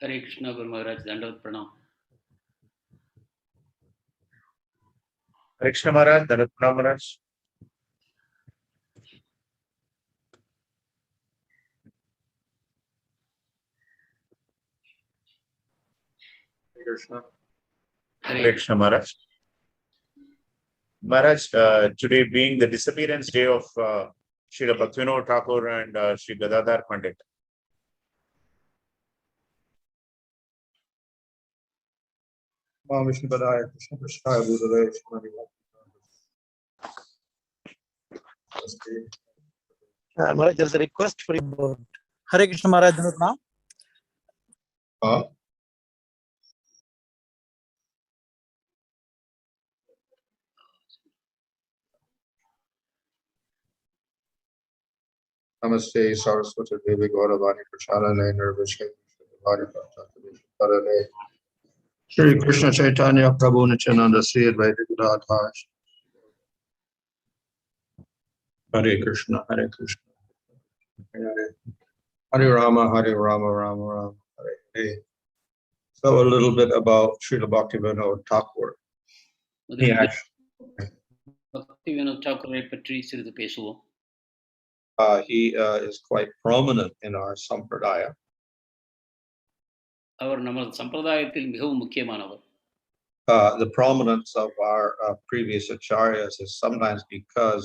Hare Krishna, Guru Maharaj, Dandavat Pranam. Hare Krishna Maharaj, Dandavat Pranam Maharaj. Hare Krishna. Hare Krishna Maharaj. Maharaj, today being the disappearance day of Srila Bhaktivinod Thakur and Sri Gadadhar Pandit. Vishnu Padaya, Krishna Prasthaya, Bhudale, Shmani Maharaj, there's a request for you. Hare Krishna Maharaj, Dandavat Pranam. Namaste, Saraswati Devi Gauravani Pracharane Nirvishya Parane Shri Krishna Chaitanya Prabhu Nityananda Sri Advaita Gadadhar. Hare Krishna, Hare Krishna. Hare Rama, Hare Rama, Rama Rama, Hare Hare. So a little bit about Srila Bhaktivinod Thakur. Bhaktivinod Thakur பற்றி சிறிது பேசுவோம். He is quite prominent in our sampradaya. அவர் நமது சம்பிரதாயத்தில் மிகவும் முக்கியமானவர். The prominence of our previous acharyas is sometimes because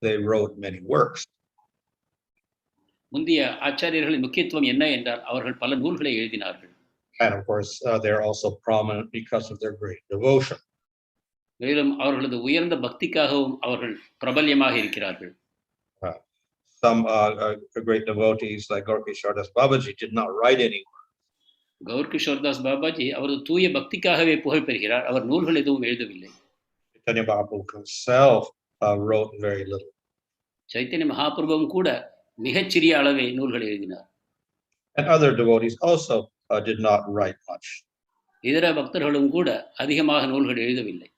they wrote many works. முந்தைய ஆச்சாரியர்களின் முக்கியத்துவம் என்ன என்றால் அவர்கள் பல நூல்களை எழுதினார்கள். And of course, they're also prominent because of their great devotion. மேலும் அவர்களது உயர்ந்த பக்திக்காகவும் அவர்கள் பிரபல்யமாக இருக்கிறார்கள். Some great devotees like Gaur Kishore Das Babaji did not write any. Kaur Kishore Das Babaji அவரது தூய பக்திக்காகவே புகழ் பெறுகிறார். அவர் நூல்கள் எதுவும் எழுதவில்லை. Chaitanya Mahaprabhu himself wrote very little. Chaitanya மகாபிரபுவும் கூட மிகச்சிறிய அளவே நூல்கள் எழுதினார். And other devotees also did not write much. இதர பக்தர்களும் கூட அதிகமாக நூல்கள் எழுதவில்லை.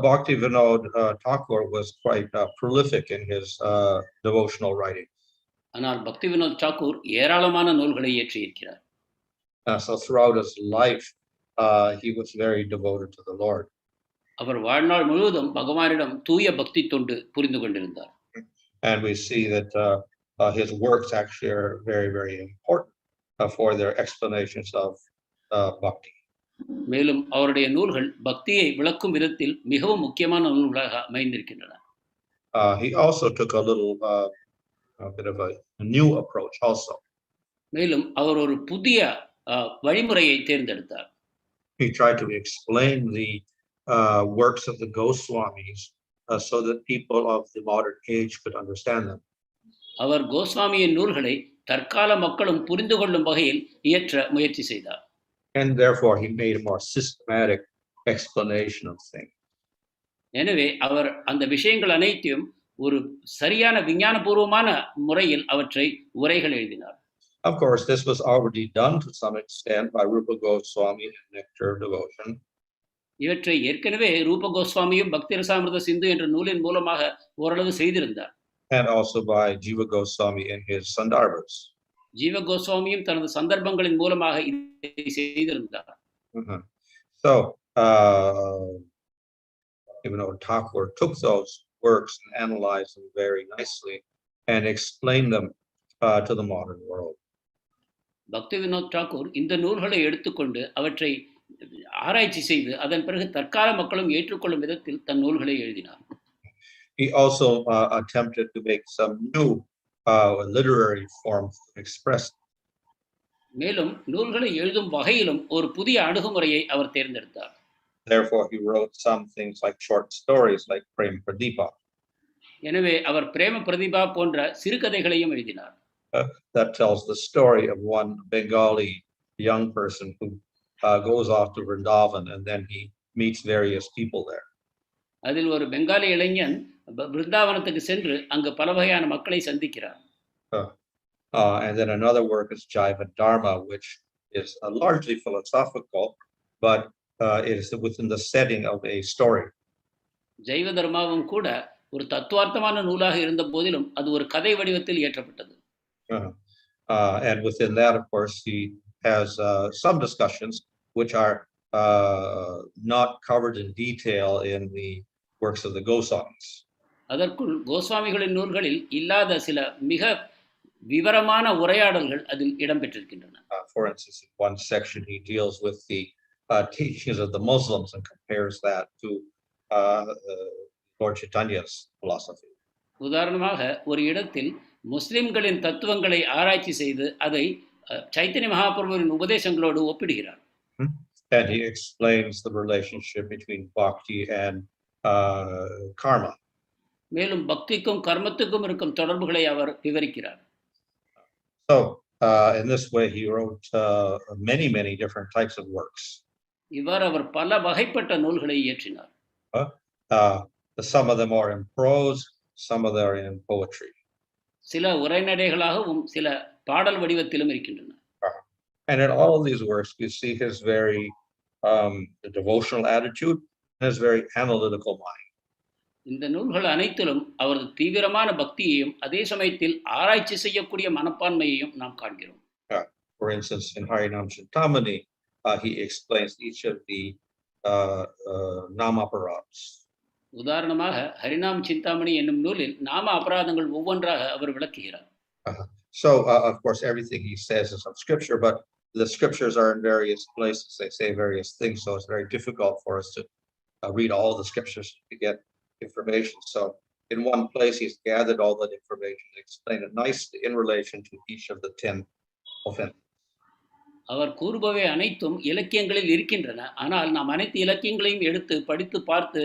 Bhaktivinod Thakur was quite prolific in his devotional writing. ஆனால் பக்திவினோத் தாக்கூர் ஏராளமான நூல்களை இயற்றியிருக்கிறார். So throughout his life, he was very devoted to the Lord. அவர் வாழ்நாள் முழுவதும் பகவானிடம் தூய பக்தி தொண்டு புரிந்து கொண்டிருந்தார். And we see that his works actually are very, very important for their explanations of bhakti. மேலும் அவருடைய நூல்கள் பக்தியை விளக்கும் விதத்தில் மிகவும் முக்கியமான நூல்களாக அமைந்திருக்கின்றன. He also took a little bit of a new approach also. மேலும் அவர் ஒரு புதிய வழிமுறையை தேர்ந்தெடுத்தார். He tried to explain the works of the Goswamis so that people of the modern age could understand them. அவர் கோஸ்வாமியின் நூல்களை தற்கால மக்களும் புரிந்து கொள்ளும் வகையில் இயற்ற முயற்சி செய்தார். And therefore he made a more systematic explanation of things. எனவே அவர் அந்த விஷயங்கள் அனைத்தையும் ஒரு சரியான விஞ்ஞானபூர்வமான முறையில் அவற்றை உரைகள் எழுதினார். Of course, this was already done to some extent by Rupa Goswami and Nectar of Devotion. இவற்றை ஏற்கனவே ரூப கோஸ்வாமியும் பக்தி ரசாமிர்த சிந்து என்ற நூலின் மூலமாக ஓரளவு செய்திருந்தார். And also by Jiva Goswami in his Sandarbhas. ஜீவ கோஸ்வாமியும் தனது சந்தர்ப்பங்களின் மூலமாக இதை செய்திருந்தார். So, Thakur took those works and analyzed them very nicely and explained them to the modern world. Bhaktivinod Thakur இந்த நூல்களை எடுத்துக்கொண்டு அவற்றை ஆராய்ச்சி செய்து அதன் பிறகு தற்கால மக்களும் ஏற்றுக்கொள்ளும் விதத்தில் தன் நூல்களை எழுதினார். He also attempted to make some new literary forms expressed. மேலும் நூல்களை எழுதும் வகையிலும் ஒரு புதிய அணுகுமுறையை அவர் தேர்ந்தெடுத்தார். Therefore, he wrote some things like short stories like Prem Pradipa. எனவே அவர் பிரேம பிரதிபா போன்ற சிறுகதைகளையும் எழுதினார். That tells the story of one Bengali young person who goes off to Vrindavan and then he meets various people there. அதில் ஒரு பெங்காலி இளைஞன் பிருந்தாவனத்துக்கு சென்று அங்கு பல வகையான மக்களை சந்திக்கிறார். And then another work is Jaiva Dharma, which is largely philosophical, but it is within the setting of a story. ஜைவ தர்மாவும் கூட ஒரு தத்துவார்த்தமான நூலாக இருந்த போதிலும் அது ஒரு கதை வடிவத்தில் இயற்றப்பட்டது. And within that, of course, he has some discussions which are not covered in detail in the works of the Goswamis. அதற்குள் கோஸ்வாமிகளின் நூல்களில் இல்லாத சில மிக விவரமான உரையாடல்கள் அதில் இடம்பெற்றிருக்கின்றன. For instance, in one section he deals with the teachings of the Muslims and compares that to Lord Chaitanya's philosophy. உதாரணமாக ஒரு இடத்தில் முஸ்லிம்களின் தத்துவங்களை ஆராய்ச்சி செய்து அதை Chaitanya மகாபிரபுவின் உபதேசங்களோடு ஒப்பிடுகிறார். And he explains the relationship between bhakti and karma. மேலும் பக்திக்கும் கர்மத்துக்கும் இருக்கும் தொடர்புகளை அவர் விவரிக்கிறார். So in this way he wrote many different types of works. இவ்வாறு அவர் பல வகைப்பட்ட நூல்களை இயற்றினார். Some of them are in prose, some of them are in poetry. சில உரைநடைகளாகவும் சில பாடல் வடிவத்திலும் இருக்கின்றன. And in all of these works we see his very devotional attitude and his very analytical mind. இந்த நூல்கள் அனைத்திலும் அவரது தீவிரமான பக்தியையும் அதே சமயத்தில் ஆராய்ச்சி செய்யக்கூடிய மனப்பான்மையையும் நாம் காண்கிறோம். For instance, in Harinam Chintamani, he explains each of the namaparats. உதாரணமாக ஹரிநாம் சிந்தாமணி என்னும் நூலில் நாம அபராதங்கள் ஒவ்வொன்றாக அவர் விளக்குகிறார். So of course everything he says is from scripture, but the scriptures are in various places. They say various things, so it's very difficult for us to read all the scriptures to get information. So in one place he's gathered all that information and explained it nicely in relation to each of the 10 offenses. அவர் கூறுபவை அனைத்தும் இலக்கியங்களில் இருக்கின்றன. ஆனால் நாம் அனைத்து இலக்கியங்களையும் எடுத்து படித்து பார்த்து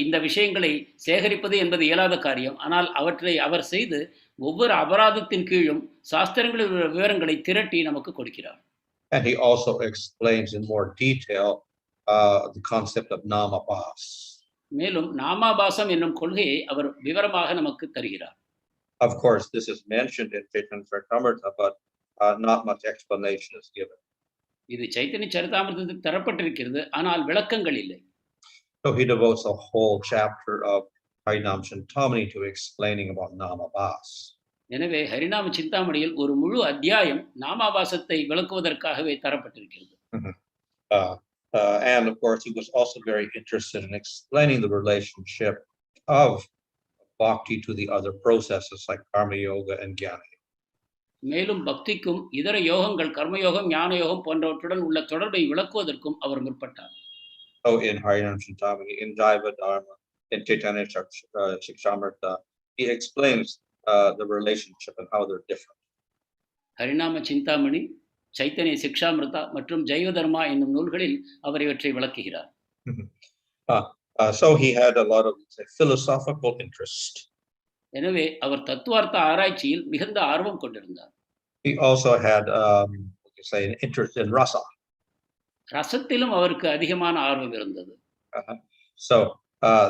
இந்த விஷயங்களை சேகரிப்பது என்பது இயலாத காரியம். ஆனால் அவற்றை அவர் செய்து ஒவ்வொரு அபராதத்தின் கீழும் சாஸ்திரங்களின் விவரங்களை திரட்டி நமக்கு கொடுக்கிறார். And he also explains in more detail the concept of namabhas. மேலும் நாமாபாசம் என்னும் கொள்கையை அவர் விவரமாக நமக்கு தருகிறார். Of course, this is mentioned in Chaitanya Charitamrita, but not much explanation is given. இது சைத்தன்ய சரிதாமிர்தத்தில் தரப்பட்டிருக்கிறது, ஆனால் விளக்கங்கள் இல்லை. So he devotes a whole chapter of Harinam Chintamani to explaining about namabhas. எனவே ஹரிநாம சிந்தாமணியில் ஒரு முழு அத்தியாயம் நாமாபாசத்தை விளக்குவதற்காகவே தரப்பட்டிருக்கிறது. And of course, he was also very interested in explaining the relationship of bhakti to the other processes like karma yoga and jnana. மேலும் பக்திக்கும் இதர யோகங்கள் கர்மயோகம் ஞான யோகம் போன்றவற்றுடன் உள்ள தொடர்பை விளக்குவதற்கும் அவர் முற்பட்டார். So in Harinam Chintamani, in Jaiva Dharma, in Chaitanya Charitamrita, he explains the relationship and how they're different. ஹரிநாம Chintamani, Chaitanya சிக்ஷாமிருதா மற்றும் ஜைவ தர்மா என்னும் நூல்களில் அவர் இவற்றை விளக்குகிறார். So he had a lot of philosophical interest. எனவே அவர் தத்துவார்த்த ஆராய்ச்சியில் மிகுந்த ஆர்வம் கொண்டிருந்தார். He also had an interest in rasa. ரசத்திலும் அவருக்கு அதிகமான ஆர்வம் இருந்தது. So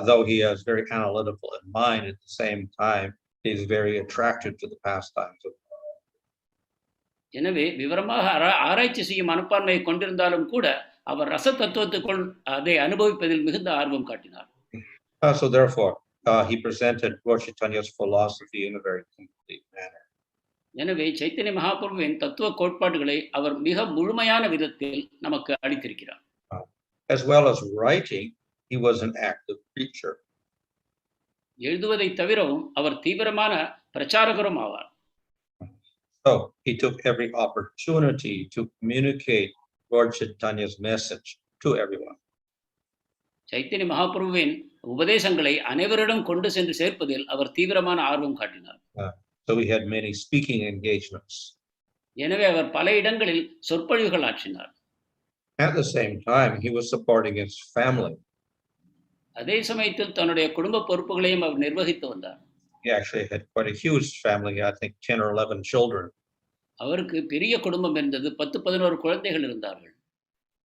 though he is very analytical in mind, at the same time he is very attracted to the pastimes of. எனவே விவரமாக ஆராய்ச்சி செய்யும் மனப்பான்மையை கொண்டிருந்தாலும் கூட அவர் ரச தத்துவத்துக்குள் அதை அனுபவிப்பதில் மிகுந்த ஆர்வம் காட்டினார். So therefore he presented Lord Chaitanya's philosophy in a very complete manner. எனவே சைத்தன்ய மகாபிரபுவின் தத்துவ கோட்பாடுகளை அவர் மிக முழுமையான விதத்தில் நமக்கு அளித்திருக்கிறார். As well as writing, he was an active preacher. எழுதுவதை தவிரவும் அவர் தீவிரமான பிரச்சாரகரும் ஆவார். So he took every opportunity to communicate Lord Chaitanya's message to everyone. Chaitanya மகாபிரபுவின் உபதேசங்களை அனைவரிடம் கொண்டு சென்று சேர்ப்பதில் அவர் தீவிரமான ஆர்வம் காட்டினார். So he had many speaking engagements. எனவே அவர் பல இடங்களில் சொற்பொழிவுகள் ஆற்றினார். At the same time, he was supporting his family. அதே சமயத்தில் தன்னுடைய குடும்ப பொறுப்புகளையும் அவர் நிர்வகித்து வந்தார். He actually had quite a huge family, I think 10 or 11 children. அவருக்கு பெரிய குடும்பம் இருந்தது, 10-11 குழந்தைகள் இருந்தார்கள்.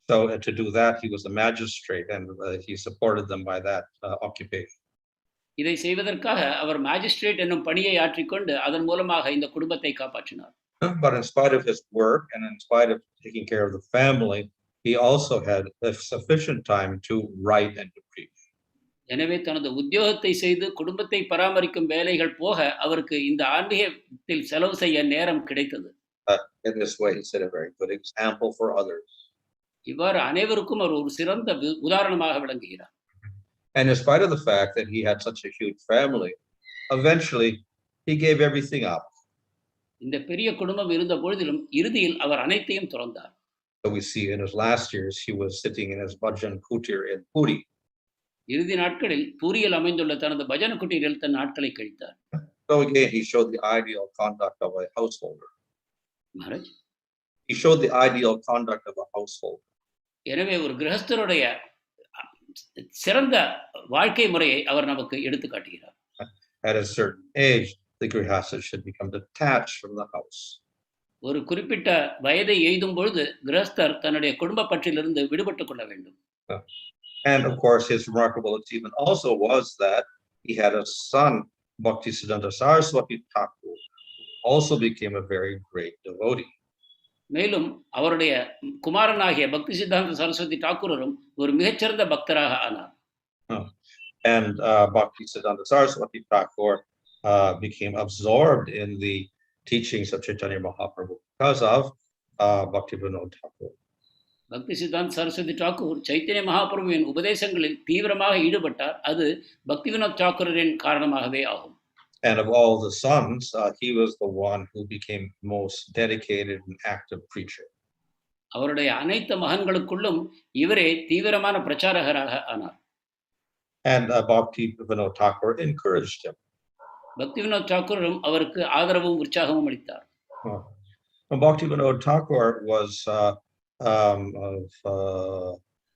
So to do that, he was a magistrate and he supported them by that occupation. இதை செய்வதற்காக அவர் மேஜிஸ்ட்ரேட் என்னும் பணியை ஆற்றிக்கொண்டு அதன் மூலமாக இந்த குடும்பத்தை காப்பாற்றினார். But in spite of his work and in spite of taking care of the family, he also had sufficient time to write and to preach. எனவே தனது உத்தியோகத்தை செய்து குடும்பத்தை பராமரிக்கும் வேலைகள் போக அவருக்கு இந்த ஆன்மீகத்தில் செலவு செய்ய நேரம் கிடைத்தது. In this way, he set a very good example for others. இவ்வாறு அனைவருக்கும் அவர் ஒரு சிறந்த உதாரணமாக விளங்குகிறார். And in spite of the fact that he had such a huge family, eventually he gave everything up. இந்த பெரிய குடும்பம் இருந்த பொழுதிலும் இறுதியில் அவர் அனைத்தையும் துறந்தார். So we see in his last years, he was sitting in his bhajan kutir in Puri. இறுதி நாட்களில் பூரியில் அமைந்துள்ள தனது பஜன குட்டீரில் தன் நாட்களை கழித்தார். So again, he showed the ideal conduct of a householder. Maharaj, He showed the ideal conduct of a household. எனவே ஒரு கிரகஸ்தருடைய சிறந்த வாழ்க்கை முறையை அவர் நமக்கு எடுத்து காட்டுகிறார். At a certain age, the grihastha should become detached from the house. ஒரு குறிப்பிட்ட வயதை எய்தும் பொழுது கிரகஸ்தர் தன்னுடைய குடும்ப பற்றிலிருந்து விடுபட்டுக் கொள்ள வேண்டும். And of course, his remarkable achievement also was that he had a son, Bhaktisiddhanta Saraswati Thakur, who also became a very great devotee. மேலும் அவருடைய குமாரனாகிய பக்தி சித்தாந்த சரஸ்வதி டாக்கூரரும் ஒரு மிகச்சிறந்த பக்தராக ஆனார். And Bhaktisiddhanta Saraswati Thakur became absorbed in the teachings of Chaitanya Mahaprabhu because of Bhaktivinod Thakur. பக்தி சித்தாந்த சரஸ்வதி டாக்கூர் சைத்தன்ய மகாபிரபுவின் உபதேசங்களில் தீவிரமாக ஈடுபட்டார். அது பக்திவினோத் தாக்கூரின் காரணமாகவே ஆகும். And of all the sons, he was the one who became most dedicated and active preacher. அவருடைய அனைத்து மகன்களுக்குள்ளும் இவரே தீவிரமான பிரச்சாரகராக ஆனார். And Bhaktivinod Thakur encouraged him. Bhaktivinod தாக்கூரும் அவருக்கு ஆதரவும் உற்சாகமும் அளித்தார். Bhaktivinod Thakur was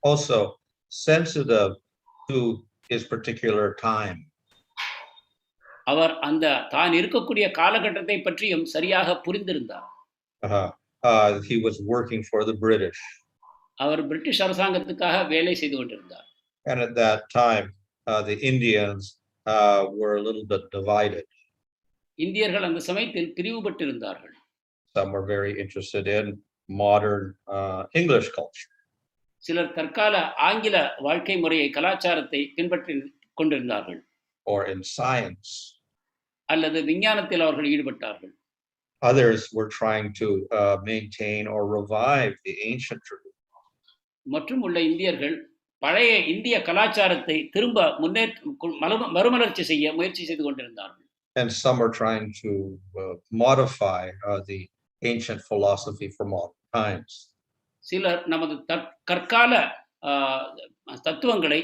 also sensitive to his particular time. அவர் அந்த தான் இருக்கக்கூடிய காலகட்டத்தை பற்றியும் சரியாக புரிந்திருந்தார். He was working for the British. அவர் பிரிட்டிஷ் அரசாங்கத்துக்காக வேலை செய்து கொண்டிருந்தார். And at that time, the Indians were a little bit divided. இந்தியர்கள் அந்த சமயத்தில் பிரிவுபட்டிருந்தார்கள். Some were very interested in modern English culture. சிலர் தற்கால ஆங்கில வாழ்க்கை முறையை கலாச்சாரத்தை பின்பற்றி கொண்டிருந்தார்கள். Or in science. அல்லது விஞ்ஞானத்தில் அவர்கள் ஈடுபட்டார்கள். Others were trying to maintain or revive the ancient tradition. மற்றும் உள்ள இந்தியர்கள் பழைய இந்திய கலாச்சாரத்தை திரும்ப மறுமலர்ச்சி செய்ய முயற்சி செய்து கொண்டிருந்தார்கள். And some are trying to modify the ancient philosophy for modern times. சிலர் நமது கற்கால தத்துவங்களை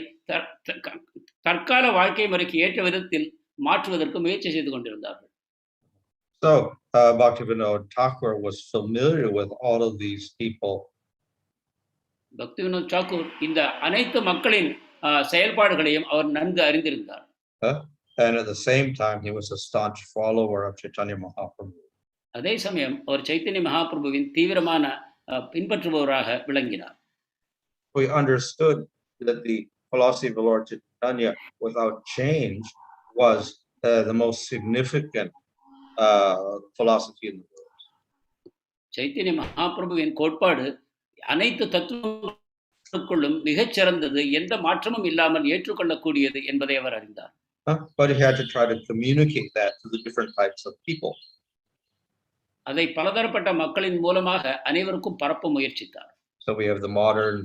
தற்கால வாழ்க்கை முறைக்கு ஏற்ற விதத்தில் மாற்றுவதற்கு முயற்சி செய்து கொண்டிருந்தார்கள். So Bhaktivinod Thakur was familiar with all of these people. Bhaktivinod Thakur இந்த அனைத்து மக்களின் செயல்பாடுகளையும் அவர் நன்கு அறிந்திருந்தார். And at the same time, he was a staunch follower of Chaitanya Mahaprabhu. அதே சமயம் அவர் சைத்தன்ய மகாபிரபுவின் தீவிரமான பின்பற்றுபவராக விளங்கினார். We understood that the philosophy of the Lord Chaitanya without change was the most significant philosophy in the world. Chaitanya மகாபிரபுவின் கோட்பாடு அனைத்து தத்துவங்களுக்குள்ளும் மிகச் சிறந்தது, எந்த மாற்றமும் இல்லாமல் ஏற்றுக்கொள்ளக்கூடியது என்பதை அவர் அறிந்தார். But he had to try to communicate that to the different types of people. அதை பலதரப்பட்ட மக்களின் மூலமாக அனைவருக்கும் பரப்ப முயற்சித்தார். So we have the modern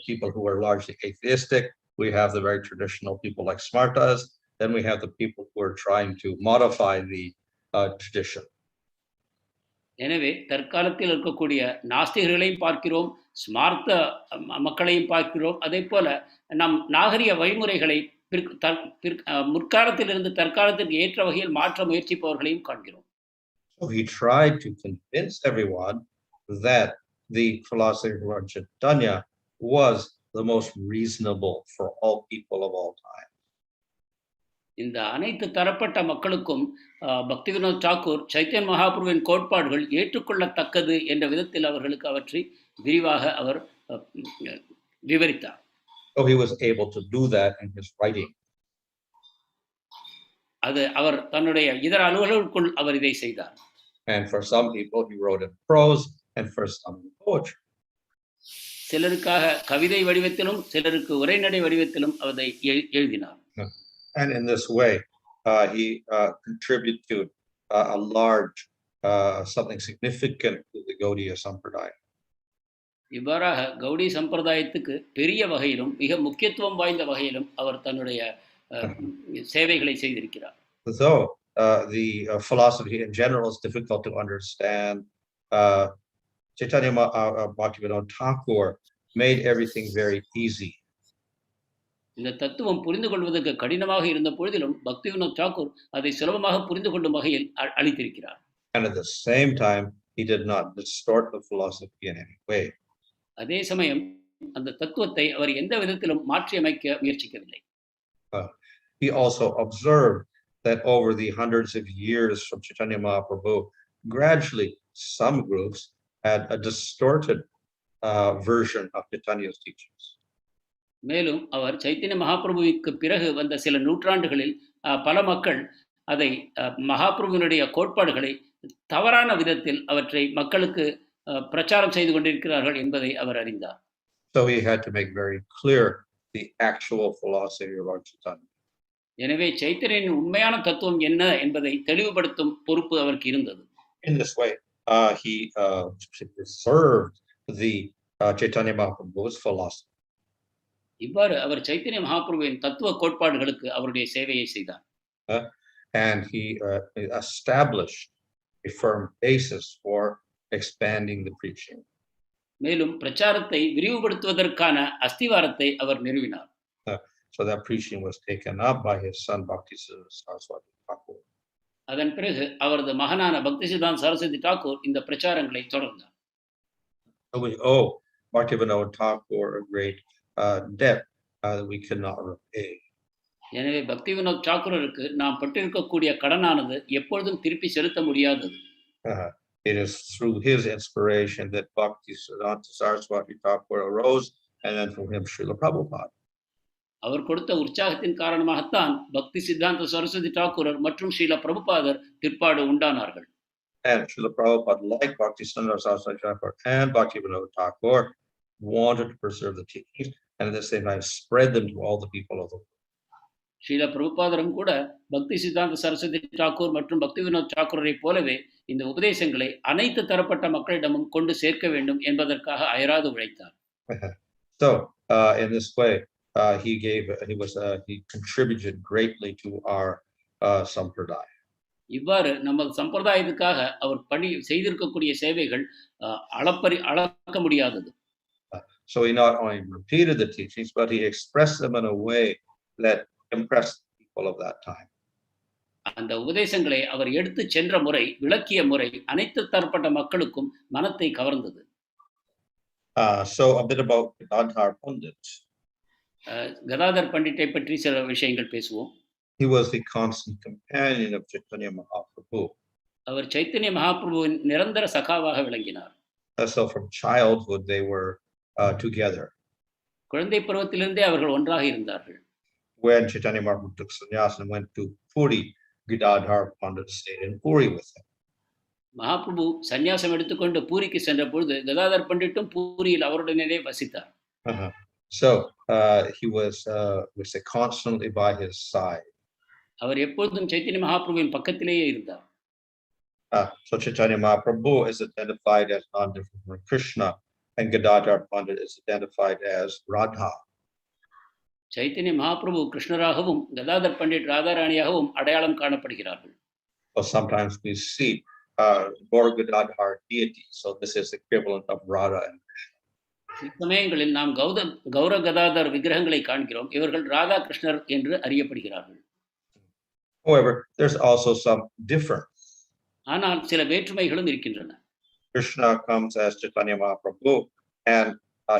people who are largely atheistic. We have the very traditional people like Smartas. Then we have the people who are trying to modify the tradition. எனவே தற்காலத்தில் இருக்கக்கூடிய நாஸ்திகர்களையும் பார்க்கிறோம், ஸ்மார்த்த மக்களையும் பார்க்கிறோம். அதே போல நம் நாகரிக வழிமுறைகளை முற்காலத்திலிருந்து தற்காலத்திற்கு ஏற்ற வகையில் மாற்ற முயற்சிப்பவர்களையும் காண்கிறோம். So he tried to convince everyone that the philosophy of Lord Chaitanya was the most reasonable for all people of all time. இந்த அனைத்து தரப்பட்ட மக்களுக்கும் பக்திவினோத் தாக்கூர் சைத்தன்ய மகாபிரபுவின் கோட்பாடுகள் ஏற்றுக்கொள்ளத்தக்கது என்ற விதத்தில் அவர்களுக்கு அவற்றை விரிவாக அவர் விவரித்தார். So he was able to do that in his writing. அது அவர் தன்னுடைய இதர அலுவலர்களுக்குள் அவர் இதை செய்தார். And for some people he wrote in prose and for some in poetry. சிலருக்காக கவிதை வடிவத்திலும் சிலருக்கு உரைநடை வடிவத்திலும் அதை எழுதினார். And in this way he contributed a large something significant to the Gaudiya Sampradaya. இவ்வாறாக கௌடி சம்பிரதாயத்துக்கு பெரிய வகையிலும் மிக முக்கியத்துவம் வாய்ந்த வகையிலும் அவர் தன்னுடைய சேவைகளை செய்திருக்கிறார். Though the philosophy in general is difficult to understand, Chaitanya Bhaktivinod Thakur made everything very easy. இந்த தத்துவம் புரிந்து கொள்வதற்கு கடினமாக இருந்த பொழுதிலும் பக்திவினோத் தாக்கூர் அதை சுலபமாக புரிந்து கொள்ளும் வகையில் அளித்திருக்கிறார். And at the same time, he did not distort the philosophy in any way. அதே சமயம் அந்த தத்துவத்தை அவர் எந்த விதத்திலும் மாற்றி அமைக்க முயற்சிக்கவில்லை. He also observed that over the hundreds of years from Chaitanya Mahaprabhu, gradually some groups had a distorted version of Chaitanya's teachings. மேலும் அவர் சைத்தன்ய மகாபிரபுவுக்கு பிறகு வந்த சில நூற்றாண்டுகளில் பல மக்கள் அதை மகாபிரபுவினுடைய கோட்பாடுகளை தவறான விதத்தில் அவற்றை மக்களுக்கு பிரச்சாரம் செய்து கொண்டிருக்கிறார்கள் என்பதை அவர் அறிந்தார். So he had to make very clear the actual philosophy of Chaitanya. எனவே சைத்தன்யனின் உண்மையான தத்துவம் என்ன என்பதை தெளிவுபடுத்தும் பொறுப்பு அவருக்கு இருந்தது. In this way, he preserved the Chaitanya Mahaprabhu's philosophy. இவ்வாறு அவர் சைத்தன்ய மகாபிரபுவின் தத்துவ கோட்பாடுகளுக்கு அவருடைய சேவையை செய்தார். And he established a firm basis for expanding the preaching. மேலும் பிரச்சாரத்தை விரிவுபடுத்துவதற்கான அஸ்திவாரத்தை அவர் நிறுவினார். So that preaching was taken up by his son Bhaktivinod Thakur. அதன் பிறகு அவரது மகனான பக்திசித்தாந்த சரஸ்வதி தாக்கூர் இந்த பிரச்சாரங்களை தொடர்ந்தார். We owe Bhaktivinod Thakur a great debt that we cannot repay. எனவே பக்திவினோத் தாக்கூருக்கு நாம் பட்டிருக்கக்கூடிய கடனானது எப்பொழுதும் திருப்பி செலுத்த முடியாதது. It is through his inspiration that Bhaktisiddhanta Saraswati Thakur arose, and then from him Srila Prabhupada. அவர் கொடுத்த உற்சாகத்தின் காரணமாகத்தான் பக்தி சித்தாந்த சரஸ்வதி தாக்கூரர் மற்றும் ஸ்ரீல பிரபுபாதர் பிற்பாடு உண்டானார்கள். And Srila Prabhupada, like Bhaktisiddhanta Saraswati Thakur and Bhaktivinod Thakur, wanted to preserve the teachings and at the same time spread them to all the people of the world. Srila பிரபுபாதரும் கூட பக்தி சித்தாந்த சரஸ்வதி தாக்கூர் மற்றும் பக்திவினோத் தாக்கூரை போலவே இந்த உபதேசங்களை அனைத்து தரப்பட்ட மக்களிடமும் கொண்டு சேர்க்க வேண்டும் என்பதற்காக அயராது உழைத்தார். So in this way he contributed greatly to our sampradaya. இவ்வாறு நமது சம்பிரதாயத்துக்காக அவர் பணி செய்திருக்கக்கூடிய சேவைகள் அளக்க முடியாதது. So he not only repeated the teachings, but he expressed them in a way that impressed the people of that time. அந்த உபதேசங்களை அவர் எடுத்து சென்ற முறை, விளக்கிய முறை அனைத்து தரப்பட்ட மக்களுக்கும் மனத்தை கவர்ந்தது. So a bit about Gadadhar Pandit. Gadadhar பண்டிட்டை பற்றி சில விஷயங்கள் பேசுவோம். He was the constant companion of Chaitanya Mahaprabhu. அவர் சைத்தன்ய மகாபிரபுவின் நிரந்தர சகாவாக விளங்கினார். So from childhood they were together. குழந்தை பருவத்திலிருந்தே அவர்கள் ஒன்றாக இருந்தார்கள். When Chaitanya Mahaprabhu took sannyas and went to Puri, Gadadhar Pandit stayed in Puri with him. Mahaprabhu சந்நியாசம் எடுத்துக்கொண்டு பூரிக்கு சென்ற பொழுது கதாதர் பண்டிட்டும் பூரியில் அவருடனே வசித்தார். So he was constantly by his side. அவர் எப்பொழுதும் சைத்தன்ய மகாபிரபுவின் பக்கத்திலேயே இருந்தார். So Chaitanya Mahaprabhu is identified as non-different from Krishna, and Gadadhar Pandit is identified as Radha. Chaitanya Mahaprabhu கிருஷ்ணராகவும் Gadadhar Pandit ராதாராணியாகவும் அடையாளம் காணப்படுகிறார்கள். So sometimes we see more Gadadhar deities. So this is the equivalent of Radha and Krishna. சமயங்களில் நாம் கௌர கதாதர் விக்கிரகங்களை காண்கிறோம். இவர்கள் ராதா கிருஷ்ணர் என்று அறியப்படுகிறார்கள். However, there's also some difference. ஆனால் சில வேற்றுமைகளும் இருக்கின்றன. Krishna comes as Chaitanya Mahaprabhu, and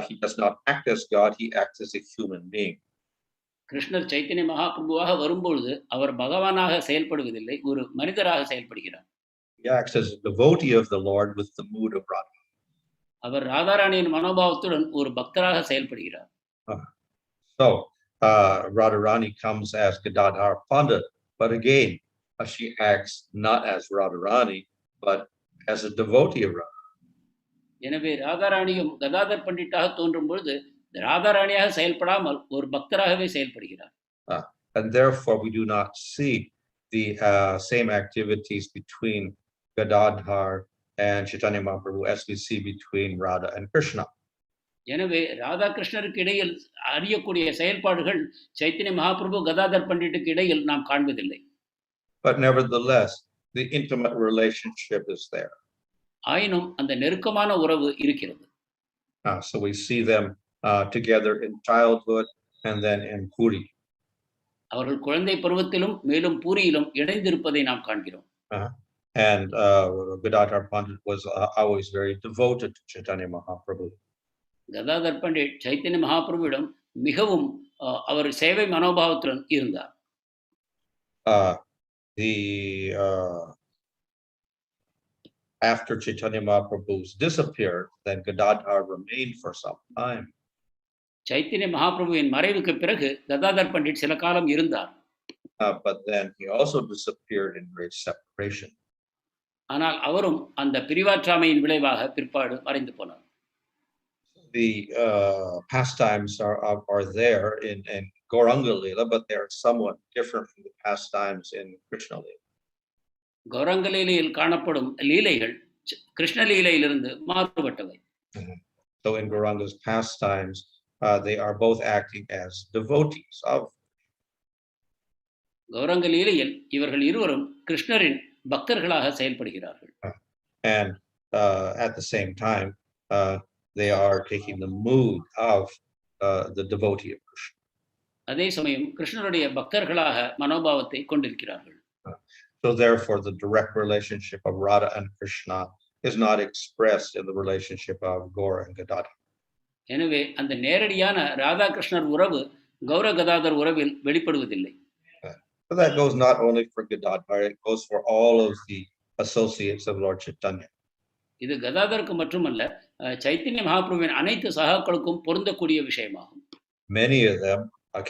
he does not act as God, he acts as a human being. கிருஷ்ணர் சைத்தன்ய மகாபிரபுவாக வரும்பொழுது அவர் பகவானாக செயல்படுவதில்லை, ஒரு மனிதராக செயல்படுகிறார். He acts as a devotee of the Lord with the mood of Radha. அவர் ராதாராணியின் மனோபாவத்துடன் ஒரு பக்தராக செயல்படுகிறார். So Radharani comes as Gadadhar Pandit, but again she acts not as Radharani but as a devotee of Radha. எனவே ராதாராணியும் கதாதர் பண்டிட்டாக தோன்றும் பொழுது ராதாராணியாக செயல்படாமல் ஒரு பக்தராகவே செயல்படுகிறார். And therefore we do not see the same activities between Gadadhar and Chaitanya Mahaprabhu as we see between Radha and Krishna. எனவே ராதா கிருஷ்ணருக்கு இடையில் அறியக்கூடிய செயல்பாடுகள் சைத்தன்ய மகாபிரபு கதாதர் பண்டிட்டுக்கு இடையில் நாம் காண்பதில்லை. But nevertheless, the intimate relationship is there. ஆயினும் அந்த நெருக்கமான உறவு இருக்கிறது. So we see them together in childhood and then in Puri. அவர்கள் குழந்தை பருவத்திலும் மேலும் பூரியிலும் இணைந்திருப்பதை நாம் காண்கிறோம். And Gadadhar Pandit was always very devoted to Chaitanya Mahaprabhu. Gadadhar Pandit Chaitanya மகாபிரபுவிடம் மிகவும் அவர் சேவை மனோபாவத்துடன் இருந்தார். After Chaitanya Mahaprabhu's disappeared, then Gadadhar remained for some time. Chaitanya மகாபிரபுவின் மறைவுக்கு பிறகு கதாதர் பண்டிட் சில காலம் இருந்தார். But then he also disappeared in great separation. ஆனால் அவரும் அந்த பிரிவாற்றாமையின் விளைவாக பிற்பாடு மறைந்து போனார். The pastimes are there in Gauranga Leela, but they are somewhat different from the pastimes in Krishna Leela. Gauranga லீலையில் காணப்படும் லீலைகள் Krishna லீலையிலிருந்து மாறுபட்டவை. So in Gauranga's pastimes, they are both acting as devotees of. Gauranga லீலையில் இவர்கள் இருவரும் கிருஷ்ணரின் பக்தர்களாக செயல்படுகிறார்கள். And at the same time, they are taking the mood of the devotee of Krishna. அதே சமயம் கிருஷ்ணருடைய பக்தர்களாக மனோபாவத்தை கொண்டிருக்கிறார்கள். So therefore, the direct relationship of Radha and Krishna is not expressed in the relationship of Gaura and Gadadhar. எனவே அந்த நேரடியான ராதா கிருஷ்ணர் உறவு கௌர கதாதர் உறவில் வெளிப்படுவதில்லை. So that goes not only for Gadadhar, it goes for all of the associates of Lord Chaitanya. இது கதாதருக்கு மட்டுமல்ல, சைத்தன்ய மகாபிரபுவின் அனைத்து சகாக்களுக்கும் பொருந்தக்கூடிய விஷயமாகும். Many of them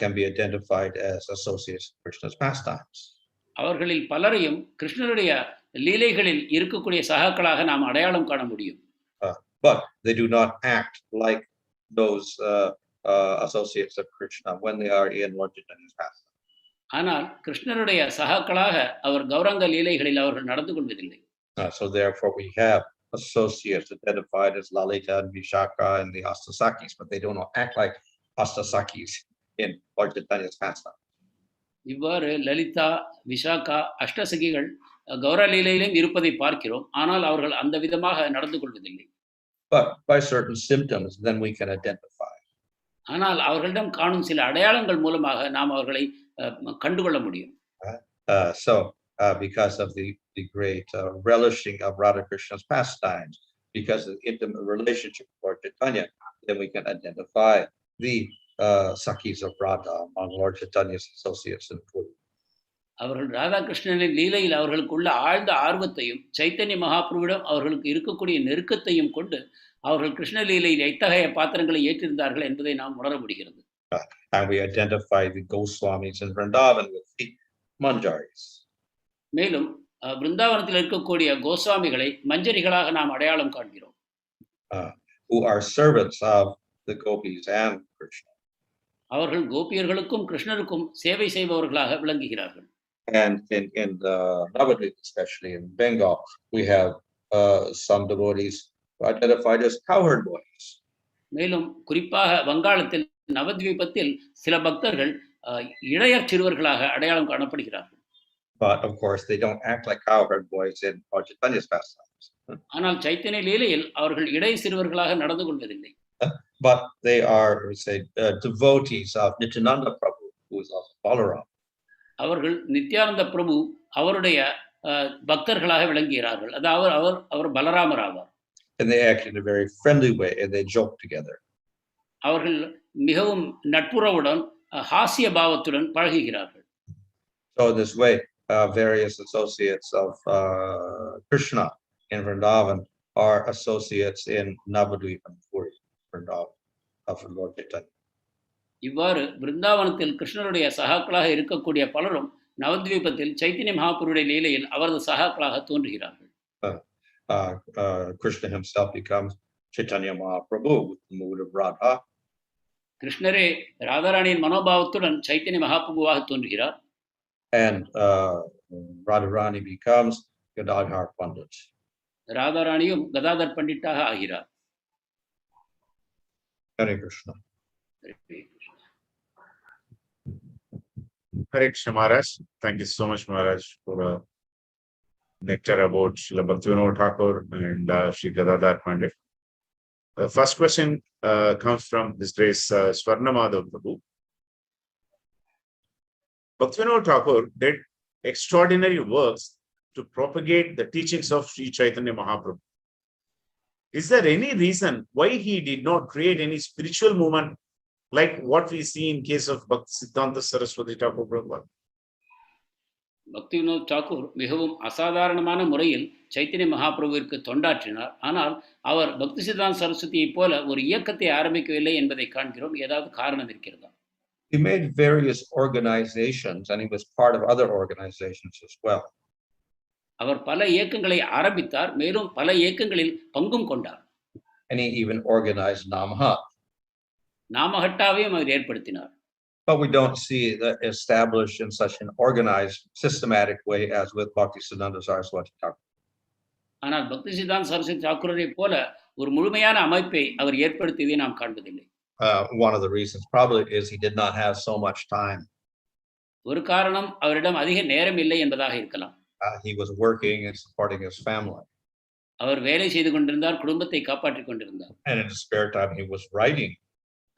can be identified as associates of Krishna's pastimes. அவர்களில் பலரையும் கிருஷ்ணருடைய லீலைகளில் இருக்கக்கூடிய சகாக்களாக நாம் அடையாளம் காண முடியும். But they do not act like those associates of Krishna when they are in Lord Chaitanya's pastimes. ஆனால் கிருஷ்ணருடைய சகாக்களாக அவர் கௌரங்க லீலைகளில் அவர்கள் நடந்து கொள்வதில்லை. So therefore we have associates identified as Lalita and Vishaka and the Astasakis, but they do not act like Astasakis in Lord Chaitanya's pastimes. இவ்வாறு லலிதா, விஷாகா, அஷ்டசகிகள் கௌர லீலையிலும் இருப்பதை பார்க்கிறோம். ஆனால் அவர்கள் அந்த விதமாக நடந்து கொள்வதில்லை. But by certain symptoms, then we can identify. ஆனால் அவர்களிடம் காணும் சில அடையாளங்கள் மூலமாக நாம் அவர்களை கண்டுகொள்ள முடியும். So because of the great relishing of Radha Krishna's pastimes, because of the intimate relationship with Lord Chaitanya, then we can identify the Sakis of Radha among Lord Chaitanya's associates in Puri. அவர்கள் ராதா கிருஷ்ணனின் லீலையில் அவர்களுக்குள்ள ஆழ்ந்த ஆர்வத்தையும் சைத்தன்ய மகாபிரபுவிடம் அவர்களுக்கு இருக்கக்கூடிய நெருக்கத்தையும் கொண்டு அவர்கள் கிருஷ்ண லீலையில் எத்தகைய பாத்திரங்களை ஏற்றிருந்தார்கள் என்பதை நாம் உணர முடிகிறது. And we identify the Goswamis in Vrindavan with the Manjaris. மேலும் பிருந்தாவனத்தில் இருக்கக்கூடிய கோஸ்வாமிகளை மஞ்சரிகளாக நாம் அடையாளம் காண்கிறோம். Who are servants of the gopis and Krishna. அவர்கள் கோபியர்களுக்கும் கிருஷ்ணருக்கும் சேவை செய்பவர்களாக விளங்குகிறார்கள். And in the Navadvip, especially in Bengal, we have some devotees identified as cowherd boys. மேலும் குறிப்பாக வங்காளத்தில் நவத்வீபத்தில் சில பக்தர்கள் இளையர் சிறுவர்களாக அடையாளம் காணப்படுகிறார்கள். But of course, they don't act like cowherd boys in Lord Chaitanya's pastimes. ஆனால் சைத்தன்ய லீலையில் அவர்கள் இளைய சிறுவர்களாக நடந்து கொள்வதில்லை. But they are, say, devotees of Nityananda Prabhu, who is also Balaram. அவர்கள் நித்யானந்த பிரபு அவருடைய பக்தர்களாக விளங்குகிறார்கள். அதாவது அவர் பலராமர் ஆவார். And they act in a very friendly way, and they joke together. அவர்கள் மிகவும் நட்புறவுடன் ஹாஸ்ய பாவத்துடன் பழகுகிறார்கள். So in this way, various associates of Krishna in Vrindavan are associates in Navadvip and Puri, Vrindavan, of Lord Chaitanya. இவ்வாறு பிருந்தாவனத்தில் கிருஷ்ணருடைய சகாக்களாக இருக்கக்கூடிய பலரும் நவத்வீபத்தில் சைத்தன்ய மகாபுருடைய லீலையில் அவரது சகாக்களாக தோன்றுகிறார்கள். Krishna himself becomes Chaitanya Mahaprabhu with the mood of Radha. கிருஷ்ணரே ராதாராணியின் மனோபாவத்துடன் Chaitanya மகாபிரபுவாக தோன்றுகிறார். And Radharani becomes Gadadhar Pandit. ராதாராணியும் Gadadhar பண்டிட்டாக ஆகிறார். Hare Krishna. Hare Krishna Maharaj. Thank you so much, Maharaj, for a nectar about Srila Bhaktivinod Thakur and Sri Gadadhar Pandit. The first question comes from His Grace Swarnamadhav Prabhu. Bhaktivinod Thakur did extraordinary works to propagate the teachings of Sri Chaitanya Mahaprabhu. Is there any reason why he did not create any spiritual movement like what we see in case of Bhaktisiddhanta Saraswati Thakur Prabhupada? Bhaktivinod Thakur மிகவும் அசாதாரணமான முறையில் சைத்தன்ய மகாபிரபுவிற்கு தொண்டாற்றினார். ஆனால் அவர் பக்தி சித்தாந்த சரஸ்வதியைப் போல ஒரு இயக்கத்தை ஆரம்பிக்கவில்லை என்பதை காண்கிறோம். ஏதாவது காரணம் இருக்கிறதா? He made various organizations and he was part of other organizations as well. அவர் பல இயக்கங்களை ஆரம்பித்தார், மேலும் பல இயக்கங்களில் பங்கும் கொண்டார். And he even organized Namahat. நாமஹட்டாவையும் அவர் ஏற்படுத்தினார். But we don't see that established in such an organized, systematic way as with Bhaktisiddhanta Saraswati Thakur. ஆனால் பக்தி சித்தாந்த சரஸ்வதி தாக்கூரை போல ஒரு முழுமையான அமைப்பை அவர் ஏற்படுத்தியதை நாம் காண்பதில்லை. One of the reasons probably is he did not have so much time. ஒரு காரணம் அவரிடம் அதிக நேரம் இல்லை என்பதாக இருக்கலாம். He was working and supporting his family. அவர் வேலை செய்து கொண்டிருந்தார், குடும்பத்தை காப்பாற்றிக் கொண்டிருந்தார். And in his spare time he was writing.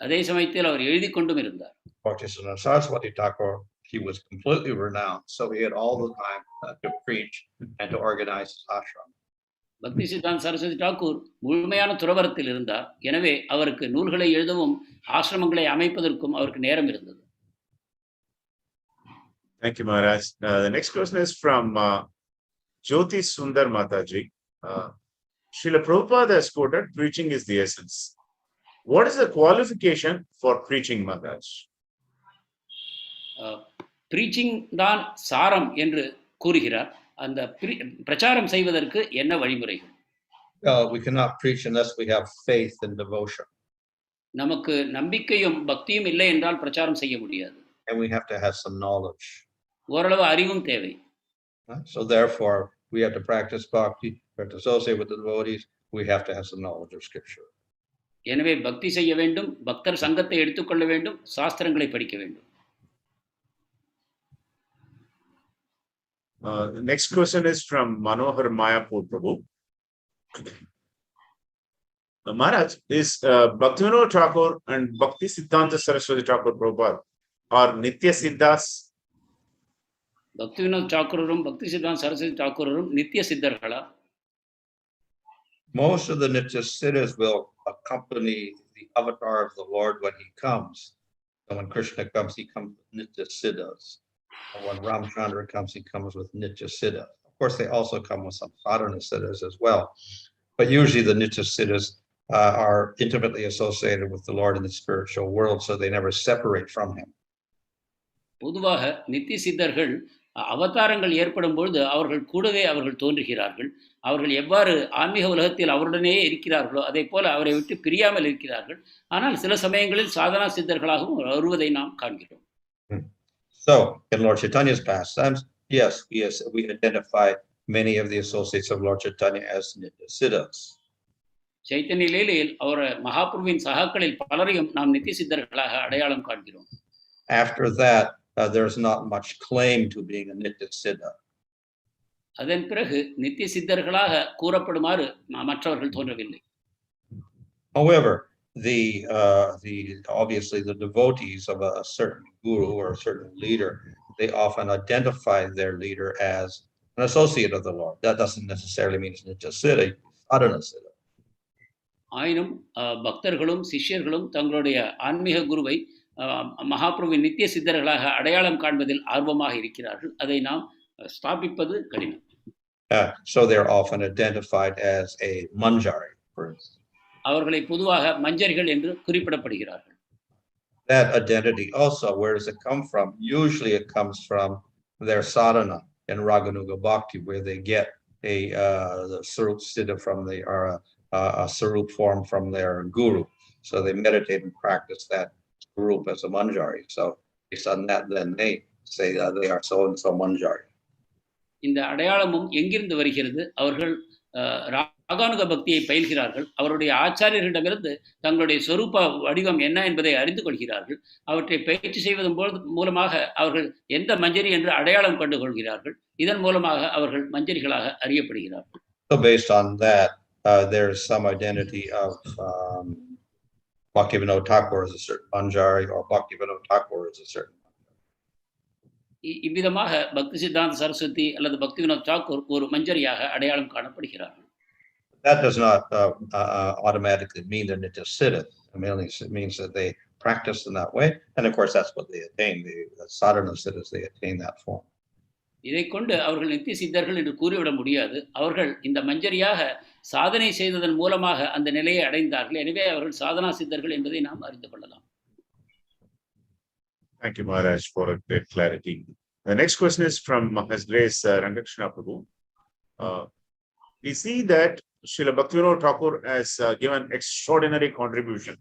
அதே சமயத்தில் அவர் எழுதி கொண்டும் இருந்தார். Bhaktisiddhanta Saraswati Thakur, he was completely renowned, so he had all the time to preach and to organize his ashram. பக்தி சித்தாந்த சரஸ்வதி தாக்கூர் முழுமையான துறவரத்தில் இருந்தார். எனவே அவருக்கு நூல்களை எழுதவும் ஆசிரமங்களை அமைப்பதற்கும் அவருக்கு நேரம் இருந்தது. Thank you, Maharaj. The next question is from Jyoti Sundar Mataji. Srila Prabhupada has quoted, preaching is the essence. What is the qualification for preaching, Maharaj? Breaching தான் சாரம் என்று கூறுகிறார். அந்த பிரச்சாரம் செய்வதற்கு என்ன வழிமுறைகள்? We cannot preach unless we have faith and devotion. நமக்கு நம்பிக்கையும் பக்தியும் இல்லை என்றால் பிரச்சாரம் செய்ய முடியாது. And we have to have some knowledge. ஓரளவு அறிவும் தேவை. So therefore, we have to practice bhakti, we have to associate with the devotees, we have to have some knowledge of scripture. எனவே பக்தி செய்ய வேண்டும், பக்தர் சங்கத்தை எடுத்துக்கொள்ள வேண்டும், சாஸ்திரங்களை படிக்க வேண்டும். The next question is from Manohar Mayapur Prabhu. Maharaj, is Bhaktivinod Thakur and Bhaktisiddhanta Saraswati Thakur Prabhupada are Nitya Siddhas? Bhaktivinod தாக்கூரும் பக்தி சித்தாந்த சரஸ்வதி தாக்கூரும் நித்திய சித்தர்களா? Most of the Nitya Siddhas will accompany the avatar of the Lord when he comes. So when Krishna comes, he comes with Nitya Siddhas. And when Ramchandra comes, he comes with Nitya Siddhas. Of course, they also come with some sadhana siddhas as well. But usually the Nitya Siddhas are intimately associated with the Lord in the spiritual world, so they never separate from him. பொதுவாக நித்திய சித்தர்கள் அவதாரங்கள் ஏற்படும் பொழுது அவர்கள் கூடவே அவர்கள் தோன்றுகிறார்கள். அவர்கள் எவ்வாறு ஆன்மீக உலகத்தில் அவருடனே இருக்கிறார்களோ அதே போல அவரை விட்டு பிரியாமல் இருக்கிறார்கள். ஆனால் சில சமயங்களில் சாதனா சித்தர்களாகவும் வருவதை நாம் காண்கிறோம். So in Lord Chaitanya's pastimes, yes, we identify many of the associates of Lord Chaitanya as Nitya Siddhas. Chaitanya லீலையில் அவர் மகாபிரபுவின் சகாக்களில் பலரையும் நாம் நித்திய சித்தர்களாக அடையாளம் காண்கிறோம். After that, there's not much claim to being a Nitya Siddha. அதன் பிறகு நித்திய சித்தர்களாக கூறப்படுமாறு மற்றவர்கள் தோன்றவில்லை. However, the obviously the devotees of a certain guru or a certain leader, they often identify their leader as an associate of the Lord. That doesn't necessarily mean it's Nitya Siddha, Adana Siddha. ஆயினும் பக்தர்களும் சிஷ்யர்களும் தங்களுடைய ஆன்மீக குருவை மகாபிரபுவின் நித்திய சித்தர்களாக அடையாளம் காண்பதில் ஆர்வமாக இருக்கிறார்கள். அதை நாம் ஸ்தாபிப்பது கடினம். So they're often identified as a manjari, for instance. அவர்களை பொதுவாக மஞ்சரிகள் என்று குறிப்பிடப்படுகிறார்கள். That identity also, where does it come from? Usually it comes from their sadhana in Raganuga Bhakti, where they get the Sarup Siddha from a Sarup form from their guru. So they meditate and practice that Sarup as a manjari. So based on that, then they say that they are so and so manjari. இந்த அடையாளமும் எங்கிருந்து வருகிறது? அவர்கள் ராகானுக பக்தியை பயில்கிறார்கள். அவருடைய ஆச்சாரியர்களிடமிருந்து தங்களுடைய சொரூப வடிவம் என்ன என்பதை அறிந்து கொள்கிறார்கள். அவற்றை பயிற்சி செய்வதன் மூலமாக அவர்கள் எந்த மஞ்சரி என்று அடையாளம் கண்டு கொள்கிறார்கள். இதன் மூலமாக அவர்கள் மஞ்சரிகளாக அறியப்படுகிறார்கள். So based on that, there is some identity of Bhaktivinod Thakur as a certain manjari, or Bhaktivinod Thakur as a certain. இவ்விதமாக பக்தி சித்தாந்த சரஸ்வதி அல்லது பக்திவினோத் தாக்கூர் ஒரு மஞ்சரியாக அடையாளம் காணப்படுகிறார்கள். That does not automatically mean that it is siddhas. It means that they practice in that way, and of course that's what they attain. The sadhana siddhas, they attain that form. இதை கொண்டு அவர்கள் நித்திய சித்தர்கள் என்று கூறிவிட முடியாது. அவர்கள் இந்த மஞ்சரியாக சாதனை செய்ததன் மூலமாக அந்த நிலையை அடைந்தார்கள். எனவே அவர்கள் சாதனா சித்தர்கள் என்பதை நாம் அறிந்து கொள்ளலாம். Thank you, Maharaj, for a great clarity. The next question is from His Grace Rangakrishna Prabhu. We see that Srila Bhaktivinod Thakur has given extraordinary contribution,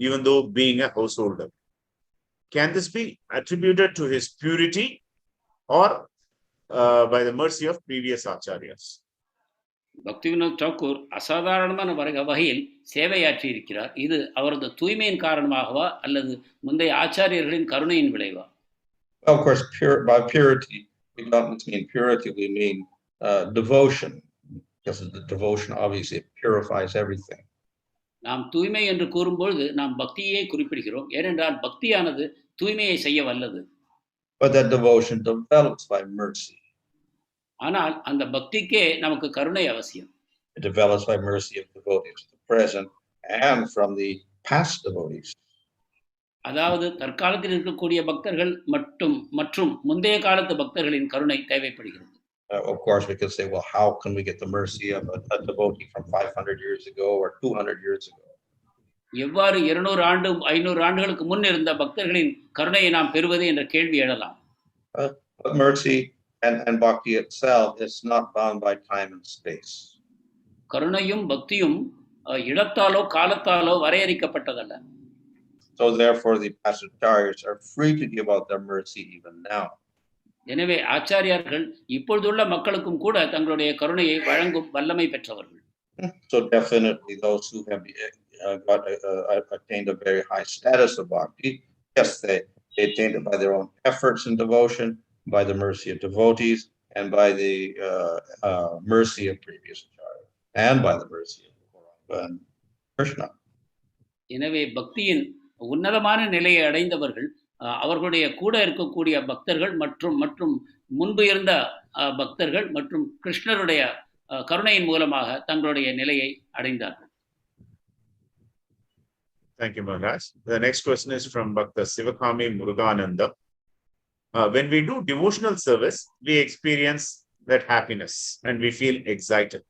even though being a householder. Can this be attributed to his purity or by the mercy of previous acharyas? Bhaktivinod Thakur அசாதாரணமான வகையில் சேவையாற்றி இருக்கிறார். இது அவரது தூய்மையின் காரணமாகவா அல்லது முந்தைய ஆச்சாரியர்களின் கருணையின் விளைவா? Of course, by purity, we don't mean purity, we mean devotion, because the devotion obviously purifies everything. நாம் தூய்மை என்று கூறும்பொழுது நாம் பக்தியை குறிப்பிடுகிறோம். ஏனென்றால் பக்தியானது தூய்மையை செய்ய வல்லது. But that devotion develops by mercy. ஆனால் அந்த பக்திக்கே நமக்கு கருணை அவசியம். It develops by mercy of devotees, the present and from the past devotees. அதாவது தற்காலத்தில் இருக்கக்கூடிய பக்தர்கள் மற்றும் முந்தைய காலத்து பக்தர்களின் கருணை தேவைப்படுகிறது. Of course, we could say, well, how can we get the mercy of a devotee from 500 years ago or 200 years ago? எவ்வாறு 200 ஆண்டு 500 ஆண்டுகளுக்கு முன் இருந்த பக்தர்களின் கருணையை நாம் பெறுவது என்ற கேள்வி எழலாம். But mercy and bhakti itself is not bound by time and space. கருணையும் பக்தியும் இடத்தாலோ காலத்தாலோ வரையறுக்கப்பட்டதல்ல. So therefore the past acharyas are free to give out their mercy even now. எனவே ஆச்சாரியார்கள் இப்பொழுதுள்ள மக்களுக்கும் கூட தங்களுடைய கருணையை வழங்கும் வல்லமை பெற்றவர்கள். So definitely those who have attained a very high status of bhakti, yes, they attained it by their own efforts and devotion, by the mercy of devotees, and by the mercy of previous acharyas, and by the mercy of Krishna. எனவே பக்தியின் உன்னதமான நிலையை அடைந்தவர்கள் அவர்களுடைய கூட இருக்கக்கூடிய பக்தர்கள் மற்றும் முன்பு இருந்த பக்தர்கள் மற்றும் கிருஷ்ணருடைய கருணையின் மூலமாக தங்களுடைய நிலையை அடைந்தார்கள். Thank you, Maharaj. The next question is from Bhakta Sivakami Murugananda. When we do devotional service, we experience that happiness and we feel excited.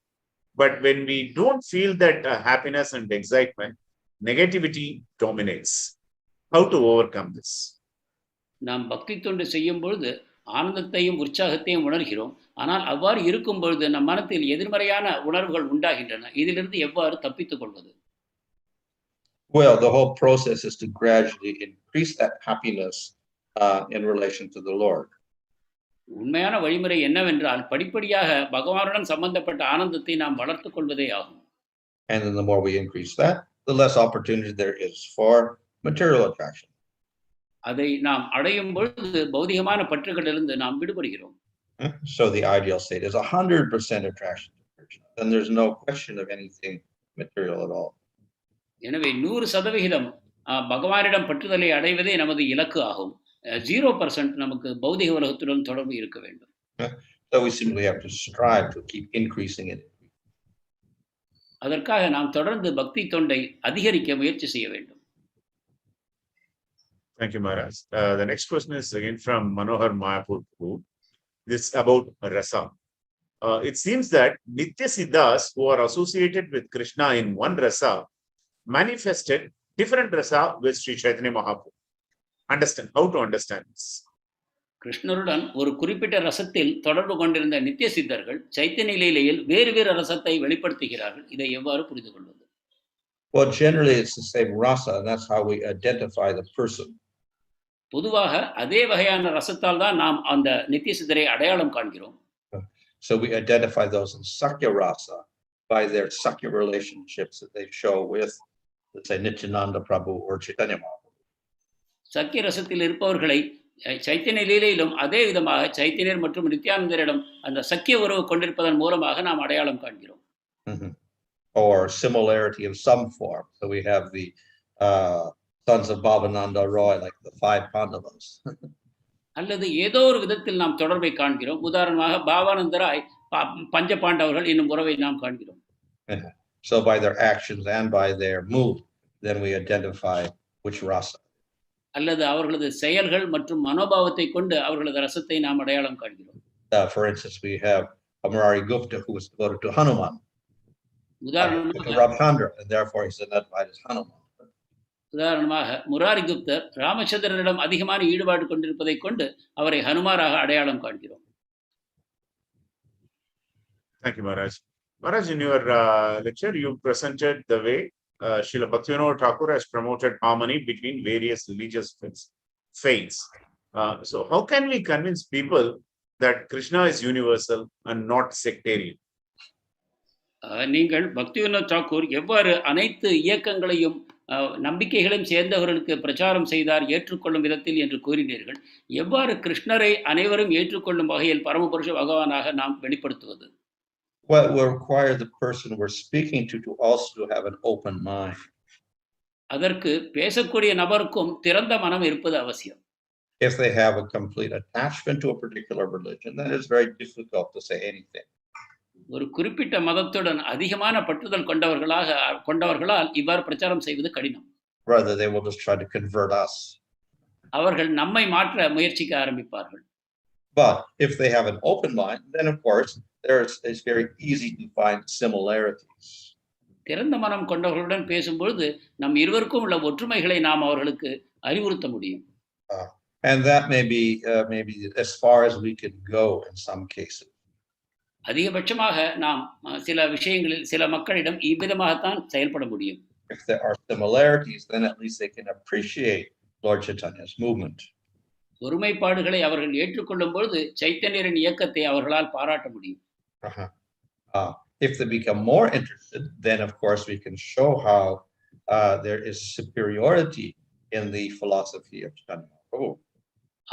But when we don't feel that happiness and excitement, negativity dominates. How to overcome this? நாம் பக்தி தொண்டு செய்யும் பொழுது ஆனந்தத்தையும் உற்சாகத்தையும் உணர்கிறோம். ஆனால் அவ்வாறு இருக்கும் பொழுது நம் மனத்தில் எதிர்மறையான உணர்வுகள் உண்டாகின்றன. இதிலிருந்து எவ்வாறு தப்பித்துக் கொள்வது? Well, the whole process is to gradually increase that happiness in relation to the Lord. உண்மையான வழிமுறை என்னவென்றால் படிப்படியாக பகவானுடன் சம்பந்தப்பட்ட ஆனந்தத்தை நாம் வளர்த்துக் கொள்வதே ஆகும். And then the more we increase that, the less opportunity there is for material attraction. அதை நாம் அடையும் பொழுது பௌதிகமான பற்றுகளிலிருந்து நாம் விடுபடுகிறோம். So the ideal state is 100% attraction to Krishna. Then there's no question of anything material at all. எனவே 100% பகவானிடம் பற்றுதலை அடைவதே நமது இலக்கு ஆகும். 0% நமக்கு பௌதிக உலகத்துடன் தொடர்பு இருக்க வேண்டும். So we simply have to strive to keep increasing it. அதற்காக நாம் தொடர்ந்து பக்தி தொண்டை அதிகரிக்க முயற்சி செய்ய வேண்டும். Thank you, Maharaj. The next question is again from Manohar Mayapur. This about rasa. It seems that Nitya Siddhas who are associated with Krishna in one rasa manifested different rasa with Sri Chaitanya Mahaprabhu. Understand how to understand this? கிருஷ்ணருடன் ஒரு குறிப்பிட்ட ரசத்தில் தொடர்பு கொண்டிருந்த நித்திய சித்தர்கள் சைத்தன்ய லீலையில் வேறு வேறு ரசத்தை வெளிப்படுத்துகிறார்கள். இதை எவ்வாறு புரிந்து கொள்வது? Well, generally it's the same rasa, and that's how we identify the person. பொதுவாக அதே வகையான ரசத்தால் தான் நாம் அந்த நித்திய சித்தரை அடையாளம் காண்கிறோம். So we identify those in Sakya Rasa by their Sakya relationships that they show with, let's say, Nityananda Prabhu or Chaitanya Mahaprabhu. சக்கிய ரசத்தில் இருப்பவர்களை சைத்தன்ய லீலையிலும் அதே விதமாக சைத்தன்யர் மற்றும் நித்யானந்தரிடம் அந்த சக்கிய உறவு கொண்டிருப்பதன் மூலமாக நாம் அடையாளம் காண்கிறோம். Or similarity of some form. So we have the sons of Bhavananda Roy, like the 5 Pandavas. அல்லது ஏதோ ஒரு விதத்தில் நாம் தொடர்பை காண்கிறோம். உதாரணமாக பாவானந்தராய் பஞ்ச பாண்டவர்கள் என்னும் உறவை நாம் காண்கிறோம். So by their actions and by their mood, then we identify which rasa. அல்லது அவர்களது செயல்கள் மற்றும் மனோபாவத்தை கொண்டு அவர்களது ரசத்தை நாம் அடையாளம் காண்கிறோம். For instance, we have Murari Gupta, who was devoted to Hanuman. உதாரணமாக Ramchandra, and therefore he's identified as Hanuman. உதாரணமாக முராரி குப்தர் ராமச்சந்திரனிடம் அதிகமான ஈடுபாடு கொண்டிருப்பதை கொண்டு அவரை ஹனுமாராக அடையாளம் காண்கிறோம். Thank you, Maharaj. Maharaj, in your lecture, you presented the way Srila Bhaktivinod Thakur has promoted harmony between various religious faiths. So how can we convince people that Krishna is universal and not sectarian? நீங்கள் பக்திவினோத் தாக்கூர் எவ்வாறு அனைத்து இயக்கங்களையும் நம்பிக்கைகளையும் சேர்ந்தவர்களுக்கு பிரச்சாரம் செய்தார் ஏற்றுக்கொள்ளும் விதத்தில் என்று கூறினீர்கள். எவ்வாறு கிருஷ்ணரை அனைவரும் ஏற்றுக்கொள்ளும் வகையில் பரமபுருஷ பகவானாக நாம் வெளிப்படுத்துவது? Well, we require the person we're speaking to also have an open mind. அதற்கு பேசக்கூடிய நபருக்கும் திறந்த மனம் இருப்பது அவசியம். If they have a complete attachment to a particular religion, then it's very difficult to say anything. ஒரு குறிப்பிட்ட மதத்துடன் அதிகமான பற்றுதல் கொண்டவர்களால் இவ்வாறு பிரச்சாரம் செய்வது கடினம். Rather, they will just try to convert us. அவர்கள் நம்மை மாற்ற முயற்சிக்க ஆரம்பிப்பார்கள். But if they have an open mind, then of course it's very easy to find similarities. திறந்த மனம் கொண்டவர்களுடன் பேசும்பொழுது நம் இருவருக்கும் உள்ள ஒற்றுமைகளை நாம் அவர்களுக்கு அறிவுறுத்த முடியும். And that may be as far as we can go in some cases. அதிகபட்சமாக நாம் சில விஷயங்களில் சில மக்களிடம் இவ்விதமாகத்தான் செயல்பட முடியும். If there are similarities, then at least they can appreciate Lord Chaitanya's movement. ஒருமைப்பாடுகளை அவர்கள் ஏற்றுக்கொள்ளும் பொழுது சைத்தன்யரின் இயக்கத்தை அவர்களால் பாராட்ட முடியும். If they become more interested, then of course we can show how there is superiority in the philosophy of Chaitanya Mahaprabhu.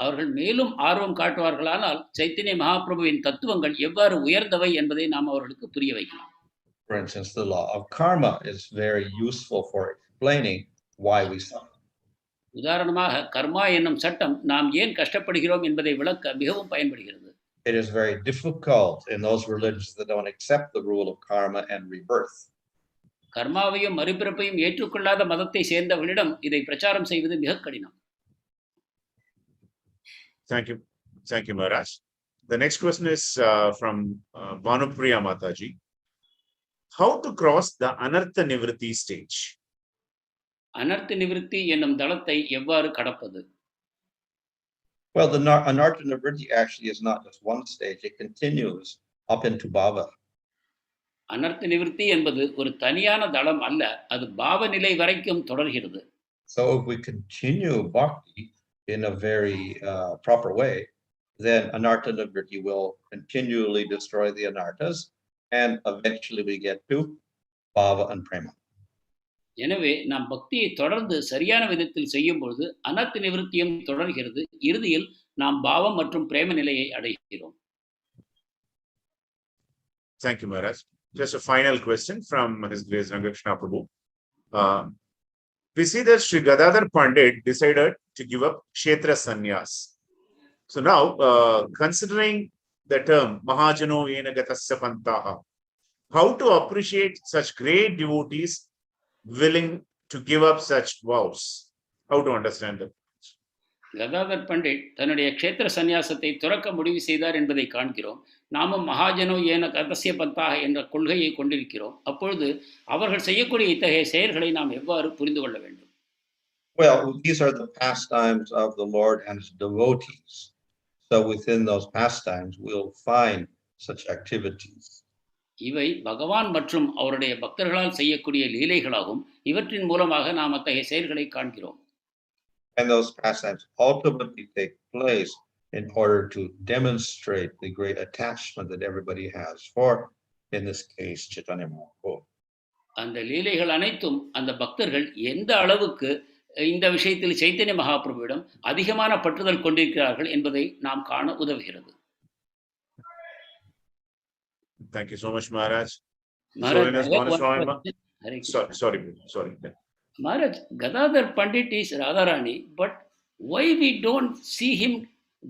அவர்கள் மேலும் ஆர்வம் காட்டுவார்களானால் சைத்தன்ய மகாபிரபுவின் தத்துவங்கள் எவ்வாறு உயர்ந்தவை என்பதை நாம் அவர்களுக்கு புரிய வைக்கலாம். For instance, the law of karma is very useful for explaining why we suffer. உதாரணமாக கர்மா என்னும் சட்டம் நாம் ஏன் கஷ்டப்படுகிறோம் என்பதை விளக்க மிகவும் பயன்படுகிறது. It is very difficult in those religions that don't accept the rule of karma and rebirth. கர்மாவையும் மறுபிறப்பையும் ஏற்றுக்கொள்ளாத மதத்தை சேர்ந்தவர்களிடம் இதை பிரச்சாரம் செய்வது மிக கடினம். Thank you, Maharaj. The next question is from Bhanu Mataji. How to cross the Anartha Nivritti stage? அனர்த்த நிவிருத்தி என்னும் தளத்தை எவ்வாறு கடப்பது? Well, the Anartha Nivritti actually is not just one stage; it continues up into Bhava. அனர்த்த நிவிருத்தி என்பது ஒரு தனியான தளம் அல்ல, அது பாவ நிலை வரைக்கும் தொடர்கிறது. So if we continue bhakti in a very proper way, then Anartha Nivritti will continually destroy the anarthas, and eventually we get to Bhava and Prema. எனவே நாம் பக்தியை தொடர்ந்து சரியான விதத்தில் செய்யும் பொழுது அனர்த்த நிவிருத்தியும் தொடர்கிறது. இறுதியில் நாம் பாவம் மற்றும் பிரேம நிலையை அடைகிறோம். Thank you, Maharaj. Just a final question from His Grace Rangakrishna Prabhu. We see that Sri Gadadhar Pandit decided to give up Kshetra Sannyas. So now, considering the term Mahajano Yena Gatasya Pantaha, how to appreciate such great devotees willing to give up such vows? How to understand them? Gadadhar Pandit தன்னுடைய க்ஷேத்திர சந்நியாசத்தை துறக்க முடிவு செய்தார் என்பதை காண்கிறோம். நாமும் மகாஜனோ ஏன கதசிய பந்தாக என்ற கொள்கையை கொண்டிருக்கிறோம். அப்பொழுது அவர்கள் செய்யக்கூடிய இத்தகைய செயல்களை நாம் எவ்வாறு புரிந்து கொள்ள வேண்டும்? Well, these are the pastimes of the Lord and his devotees. So within those pastimes, we'll find such activities. இவை பகவான் மற்றும் அவருடைய பக்தர்களால் செய்யக்கூடிய லீலைகளாகும். இவற்றின் மூலமாக நாம் அத்தகைய செயல்களை காண்கிறோம். And those pastimes ultimately take place in order to demonstrate the great attachment that everybody has for, in this case, Chaitanya Mahaprabhu. அந்த லீலைகள் அனைத்தும் அந்த பக்தர்கள் எந்த அளவுக்கு இந்த விஷயத்தில் சைத்தன்ய மகாபிரபுவிடம் அதிகமான பற்றுதல் கொண்டிருக்கிறார்கள் என்பதை நாம் காண உதவுகிறது. Thank you so much, Maharaj. Maharaj, Sorry. Maharaj, Gadadhar Pandit is Radharani, but why we don't see him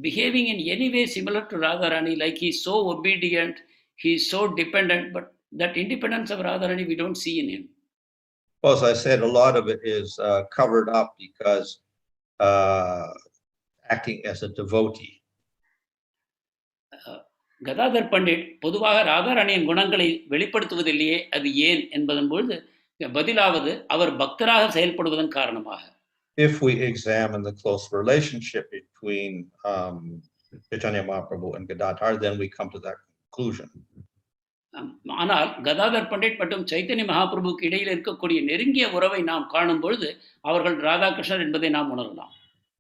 behaving in any way similar to Radharani, like he's so obedient, he's so dependent, but that independence of Radharani we don't see in him. Well, as I said, a lot of it is covered up because acting as a devotee. Gadadhar Pandit பொதுவாக ராதாராணியின் குணங்களை வெளிப்படுத்துவதில்லையே, அது ஏன் என்பதன் பொழுது பதிலாவது அவர் பக்தராக செயல்படுவதன் காரணமாக. If we examine the close relationship between Chaitanya Mahaprabhu and Gadadhar, then we come to that conclusion. ஆனால் கதாதர் பண்டிட் மற்றும் சைத்தன்ய மகாபிரபுக்கு இடையில் இருக்கக்கூடிய நெருங்கிய உறவை நாம் காணும் பொழுது அவர்கள் ராதாகிருஷ்ணர் என்பதை நாம் உணரலாம்.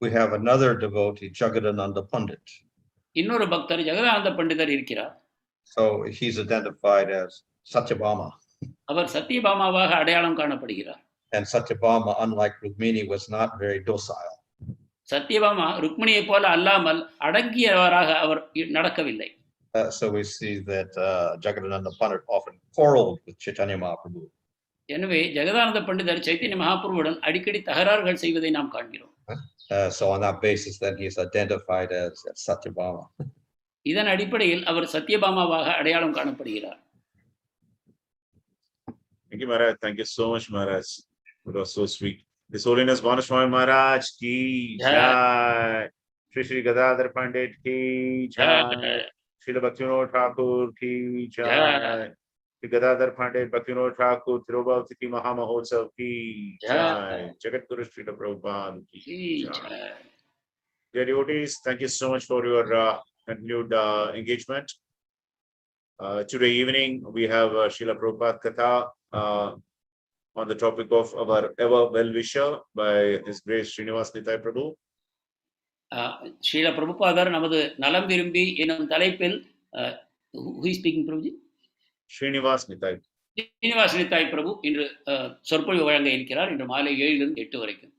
We have another devotee, Gadadhar Pandit. இன்னொரு பக்தர் ஜெகதானந்த பண்டிதர் இருக்கிறார். So he's identified as Satyabhama. அவர் சத்யபாமாவாக அடையாளம் காணப்படுகிறார். And Satyabhama, unlike Rukmini, was not very docile. Satyabhama ருக்மிணியை போல அல்லாமல் அடங்கியவராக அவர் நடக்கவில்லை. So we see that Gadadhar Pandit often quarreled with Chaitanya Mahaprabhu. எனவே ஜெகதானந்த பண்டிதர் சைத்தன்ய மகாபிரபுவுடன் அடிக்கடி தகராறுகள் செய்வதை நாம் காண்கிறோம். So on that basis, then he is identified as Satyabhama. இதன் அடிப்படையில் அவர் சத்யபாமாவாக அடையாளம் காணப்படுகிறார். Thank you, Maharaj. Thank you so much, Maharaj. It was so sweet. His Holiness Bhanu Swami Maharaj ki jai. Shri Gadadhar Pandit ki jai. Srila Bhaktivinod Thakur ki jai. Shri Gadadhar Pandit Bhaktivinod Thakur Tirobhavati ki Mahamahotsav ki jai. Jagat Guru Srila Prabhupada ki jai. Dear devotees, thank you so much for your continued engagement. Today evening we have Srila Prabhupada Katha on the topic of our ever well-wisher by His Grace Srinivas Nitai Prabhu. Srila பிரபுபாதர் நமது நலம் விரும்பி எனும் தலைப்பில் who is speaking, Prabhuji? Srinivas Nitai. Srinivas நித்தாய் பிரபு இன்று சொற்பொழிவு வழங்க இருக்கிறார். இன்று மாலை 7 to 8 வரைக்கும்.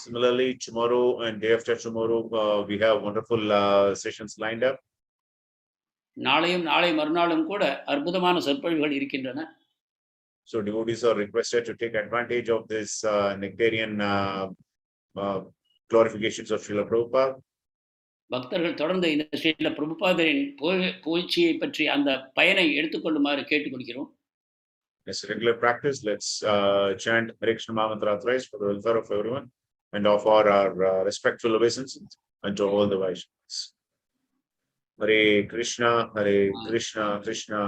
Similarly, tomorrow and day after tomorrow we have wonderful sessions lined up. நாளையும் நாளை மறுநாளும் கூட அற்புதமான சொற்பொழிவுகள் இருக்கின்றன. So devotees are requested to take advantage of this nectarian glorifications of Srila Prabhupada. பக்தர்கள் தொடர்ந்து இந்த ஸ்ரீல பிரபுபாதரின் புகழ்ச்சியை பற்றி அந்த பயனை எடுத்துக்கொள்ளுமாறு கேட்டுக்கொள்கிறோம். As a regular practice, let's chant Hare Krishna Mahamantra thrice for the welfare of everyone and offer our respectful obeisances unto all the Vaishnavas. Hare Krishna, Krishna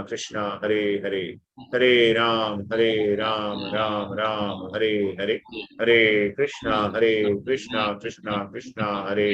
Krishna, Hare Hare, Hare Ram, Ram Ram, Hare Hare, Hare Krishna, Krishna Krishna, Hare